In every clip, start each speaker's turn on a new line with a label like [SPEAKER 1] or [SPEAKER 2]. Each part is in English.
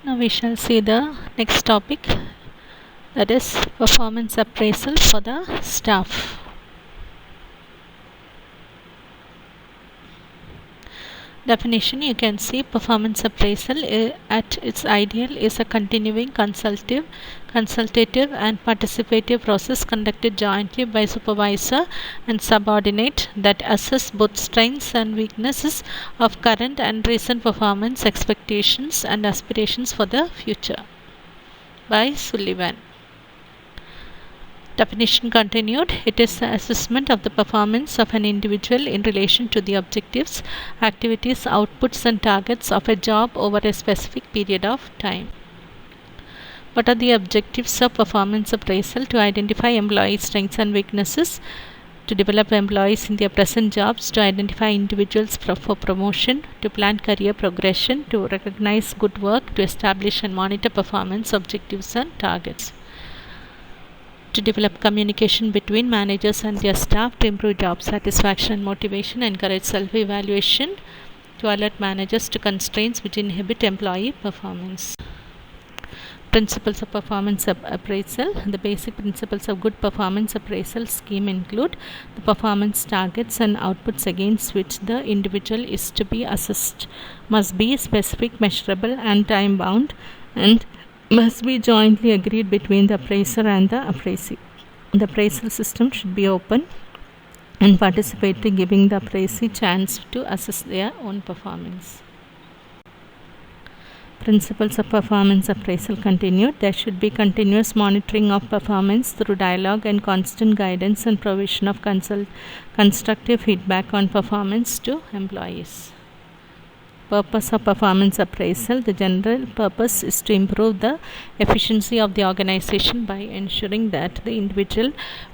[SPEAKER 1] Now we shall see the next topic, that is performance appraisal for the staff. Definition: you can see performance appraisal at its ideal is a continuing consultative and participative process conducted jointly by supervisor and subordinate that assess both strengths and weaknesses of current and recent performance, expectations and aspirations for the future. By Sullivan. Definition continued. It is the assessment of the performance of an individual in relation to the objectives, activities, outputs and targets of a job over a specific period of time. What are the objectives of performance appraisal? To identify employee strengths and weaknesses, to develop employees in their present jobs, to identify individuals for promotion, to plan career progression, to recognize good work, to establish and monitor performance objectives and targets, to develop communication between managers and their staff, to improve job satisfaction and motivation, encourage self-evaluation, to alert managers to constraints which inhibit employee performance. Principles of performance appraisal. The basic principles of good performance appraisal scheme include the performance targets and outputs against which the individual is to be assessed must be specific, measurable and time bound, and must be jointly agreed between the appraiser and the appraisee. The appraisal system should be open and participatory, giving the appraisee chance to assess their own performance. Principles of performance appraisal continued. There should be continuous monitoring of performance through dialogue and constant guidance and provision of constructive feedback on performance to employees. Purpose of performance appraisal. The general purpose is to improve the efficiency of the organization by ensuring that the individual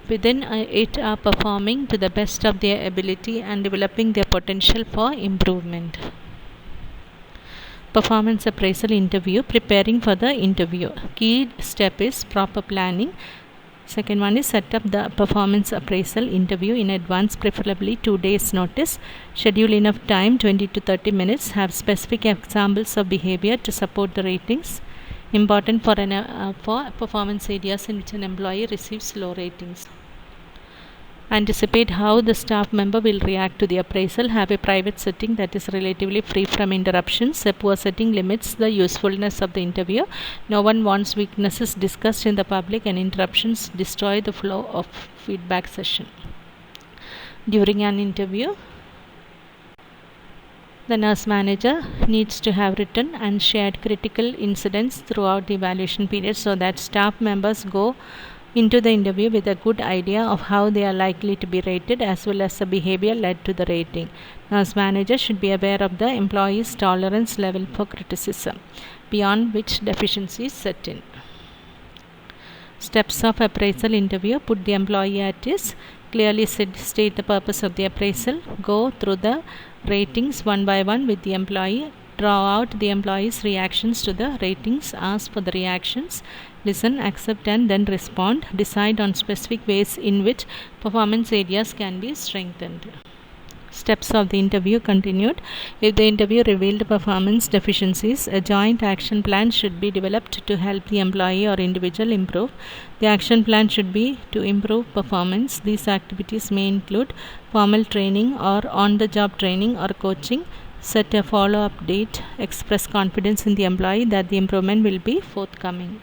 [SPEAKER 1] within it are performing to the best of their ability and developing their potential for improvement. Performance appraisal interview. Preparing for the interview. Key step is proper planning. Second one is set up the performance appraisal interview in advance, preferably 2 days notice. Schedule enough time, 20 to 30 minutes. Have specific examples of behavior to support the ratings. Important for performance areas in which an employee receives low ratings. Anticipate how the staff member will react to the appraisal. Have a private setting that is relatively free from interruptions. A poor setting limits the usefulness of the interview. No one wants weaknesses discussed in the public, and interruptions destroy the flow of feedback session. During an interview, the nurse manager needs to have written and shared critical incidents throughout the evaluation period so that staff members go into the interview with a good idea of how they are likely to be rated as well as the behavior led to the rating. Nurse manager should be aware of the employee's tolerance level for criticism, beyond which deficiencies set in. Steps of appraisal interview. Put the employee at ease. Clearly state the purpose of the appraisal. Go through the ratings one by one with the employee. Draw out the employee's reactions to the ratings. Ask for the reactions. Listen, accept and then respond. Decide on specific ways in which performance areas can be strengthened. Steps of the interview continued. If the interview revealed performance deficiencies, a joint action plan should be developed to help the employee or individual improve. The action plan should be to improve performance. These activities may include formal training or on-the-job training or coaching. Set a follow-up date. Express confidence in the employee that the improvement will be forthcoming.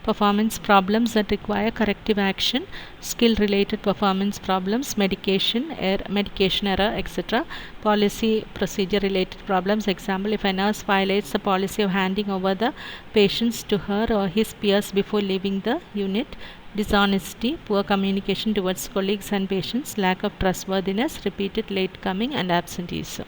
[SPEAKER 1] Performance problems that require corrective action. Skill-related performance problems, medication error, etc. Policy procedure-related problems. Example, if a nurse violates the policy of handing over the patients to her or his peers before leaving the unit. Dishonesty, poor communication towards colleagues and patients, lack of trustworthiness, repeated late coming and absenteeism.